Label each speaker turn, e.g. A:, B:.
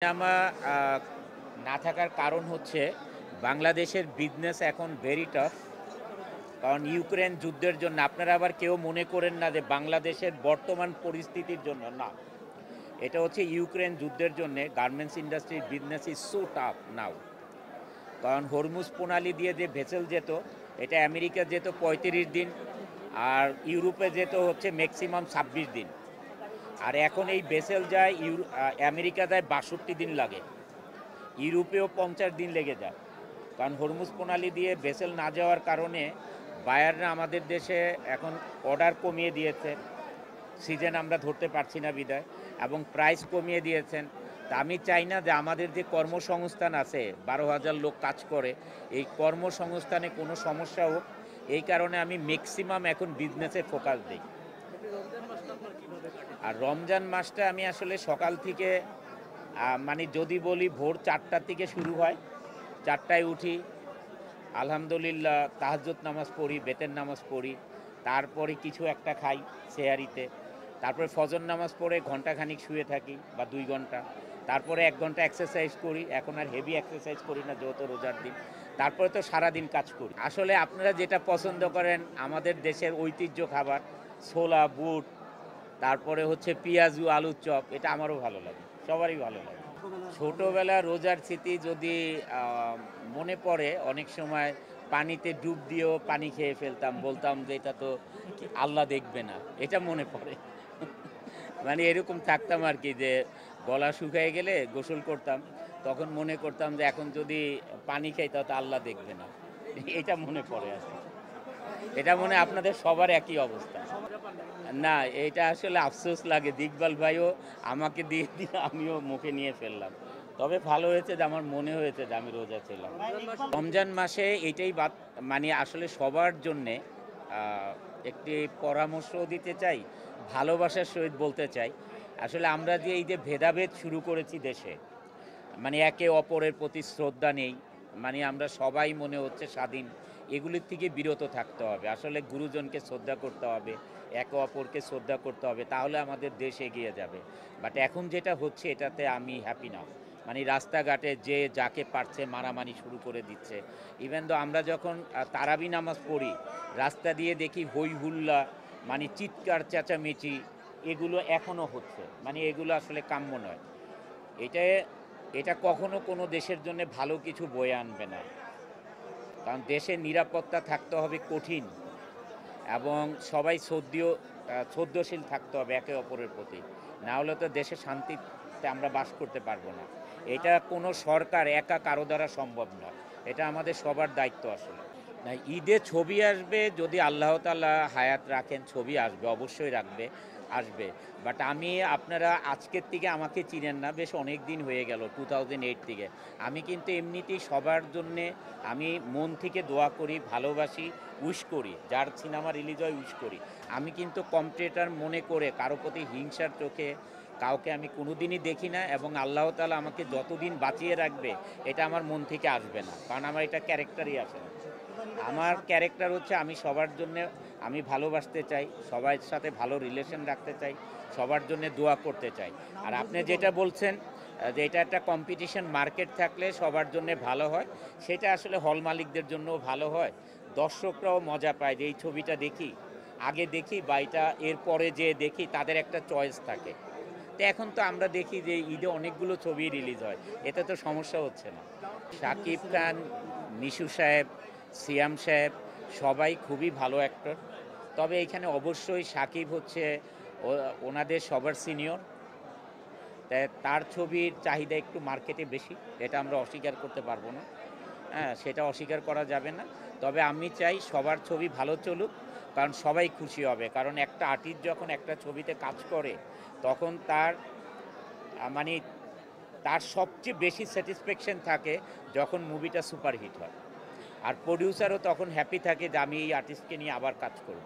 A: Cinema না থাকার কারণ হচ্ছে বাংলাদেশের বিজনেস এখন ভেরি টাফ। কারণ ইউক্রেন যুদ্ধের জন্য আপনারা আবার কেউ মনে করেন না যে বাংলাদেশের বর্তমান পরিস্থিতির জন্য, না, এটা হচ্ছে ইউক্রেন যুদ্ধের জন্য গার্মেন্টস ইন্ডাস্ট্রির বিজনেস ইজ সো টাফ নাও। কারণ হরমুজ প্রণালী দিয়ে যে ভেসেল যেত, এটা আমেরিকা যেত 35 দিন, আর ইউরোপে যেত হচ্ছে ম্যাক্সিমাম 26 দিন। আর এখন এই ভেসেল যায় আমেরিকা যায় 62 দিন লাগে, ইউরোপেও 50 দিন লেগে যায়। কারণ হরমুজ প্রণালী দিয়ে ভেসেল না যাওয়ার কারণে বায়াররা আমাদের দেশে এখন অর্ডার কমিয়ে দিয়েছে, সিজন আমরা ধরতে পারছি না বিদায়, এবং প্রাইস কমিয়ে দিয়েছেন। তা আমি চাই না যে আমাদের যে কর্মসংস্থান আছে, 12,000 লোক কাজ করে, এই কর্মসংস্থানে কোনো সমস্যা হোক, এই কারণে আমি ম্যাক্সিমাম এখন বিজনেসে ফোকাস দিই। আর রমজান মাসটা আমি আসলে সকাল থেকে মানে যদি বলি ভোর 4টা থেকে শুরু হয়, 4টায় উঠি, আলহামদুলিল্লাহ তাহাজ্জুদ নামাজ পড়ি, বেতের নামাজ পড়ি, তারপরে কিছু একটা খাই সেহারিতে, তারপরে ফজর নামাজ পড়ে ঘন্টাখানিক শুয়ে থাকি বা 2 ঘন্টা, তারপরে 1 ঘন্টা এক্সারসাইজ করি। এখন আর হেভি এক্সারসাইজ করি না যেহেতু রোজার দিন। তারপরে তো সারাদিন কাজ করি। আসলে আপনারা যেটা পছন্দ করেন, আমাদের দেশের ঐতিহ্য খাবার ছোলা বুট, তারপরে হচ্ছে পেঁয়াজু আলুর চপ, এটা আমারও ভালো লাগে, সবারই ভালো লাগে। ছোটোবেলা রোজার স্মৃতি যদি মনে পড়ে, অনেক সময় পানিতে ডুব দিয়েও পানি খেয়ে ফেলতাম, বলতাম যে এটা তো আল্লাহ দেখবে না, এটা মনে পড়ে। মানে এরকম থাকতাম আর কি, যে গলা শুকিয়ে গেলে গোসল করতাম, তখন মনে করতাম যে এখন যদি পানি খাই তাহলে আল্লাহ দেখবে না, এটা মনে পড়ে আর কি। এটা মনে হয় আপনাদের সবার একই অবস্থা। না, এটা আসলে আফসোস লাগে, দিকবাল ভাইও আমাকে দিয়ে দিয়ে আমিও মুখে নিয়ে ফেললাম। তবে ভালো হয়েছে যে আমার মনে হয়েছে যে আমি রোজা ছিলাম। রমজান মাসে এটাই মানে আসলে সবার জন্যে একটি পরামর্শ দিতে চাই, ভালোবাসার সহিত বলতে চাই। আসলে আমরা যে এই যে ভেদাভেদ শুরু করেছি দেশে, মানে একে অপরের প্রতি শ্রদ্ধা নেই, মানে আমরা সবাই মনে হচ্ছে স্বাধীন, এগুলির থেকে বিরত থাকতে হবে। আসলে গুরুজনকে শ্রদ্ধা করতে হবে, একে অপরকে শ্রদ্ধা করতে হবে, তাহলে আমাদের দেশ এগিয়ে যাবে। বাট এখন যেটা হচ্ছে এটাতে আমি হ্যাপি না। মানে রাস্তাঘাটে যে যাকে পারছে মারামারি শুরু করে দিচ্ছে। ইভেন তো আমরা যখন তারাবি নামাজ পড়ি, রাস্তা দিয়ে দেখি হই হুল্লা, মানে চিৎকার চেঁচামেচি, এগুলো এখনও হচ্ছে। মানে এগুলো আসলে কাম্য নয়। এটা এটা কখনো কোনো দেশের জন্য ভালো কিছু বয়ে আনবে না। কারণ দেশের নিরাপত্তা থাকতে হবে কঠিন, এবং সবাই শ্রদ্ধশীল থাকতে হবে একে অপরের প্রতি। না হলে তো দেশে শান্তিতে আমরা বাস করতে পারবো না। এটা কোনো সরকার একা কারো দ্বারা সম্ভব নয়, এটা আমাদের সবার দায়িত্ব আসলে। না, ঈদে ছবি আসবে যদি আল্লাহ তাআলা হায়াত রাখেন, ছবি আসবে, অবশ্যই আসবে। বাট আপনারা আজকের থেকে আমাকে চিনেন না, বেশ অনেক দিন হয়ে গেল, 2008 থেকে। আমি কিন্তু এমনিতেই সবার জন্যে আমি মন থেকে দোয়া করি, ভালোবাসি, উইশ করি, যার সিনেমা রিলিজ হয় উইশ করি। আমি কিন্তু কম্পিটিটর মনে করে কারো প্রতি হিংসার চোখে কাউকে আমি কোনোদিনই দেখি না, এবং আল্লাহ তাআলা আমাকে যতদিন বাঁচিয়ে রাখবে এটা আমার মন থেকে আসবে না, কারণ আমার এটা ক্যারেক্টারই আসে না। আমার ক্যারেক্টার হচ্ছে আমি সবার জন্য আমি ভালোবাসতে চাই, সবার সাথে ভালো রিলেশন রাখতে চাই, সবার জন্য দোয়া করতে চাই। আর আপনি যেটা বলছেন যে এটা একটা কম্পিটিশন মার্কেট থাকলে সবার জন্য ভালো হয়, সেটা আসলে হল মালিকদের জন্যও ভালো হয়, দর্শকরাও মজা পায় যে এই ছবিটা দেখি, আগে দেখি বা এটা এরপরে যে দেখি, তাদের একটা চয়েস থাকে। তো এখন তো আমরা দেখি যে ঈদে অনেকগুলো ছবি রিলিজ হয়, এতে তো সমস্যা হচ্ছে না। শাকিব খান, মিশু সাহেব, সিয়াম সাহেব, সবাই খুবই ভালো অ্যাক্টর। তবে এখানে অবশ্যই শাকিব হচ্ছে ওনাদের সবার সিনিয়র, তাই তার ছবির চাহিদা একটু মার্কেটে বেশি, এটা আমরা অস্বীকার করতে পারবো না। হ্যাঁ, সেটা অস্বীকার করা যাবে না। তবে আমি চাই সবার ছবি ভালো চলুক, কারণ সবাই খুশি হবে। কারণ একটা আর্টিস্ট যখন একটা ছবিতে কাজ করে, তখন মানে তার সবচেয়ে বেশি স্যাটিসফ্যাকশন থাকে যখন মুভিটা সুপারহিট হয়। আর প্রডিউসারও তখন হ্যাপি থাকে যে আমি এই আর্টিস্টকে নিয়ে আবার কাজ করব।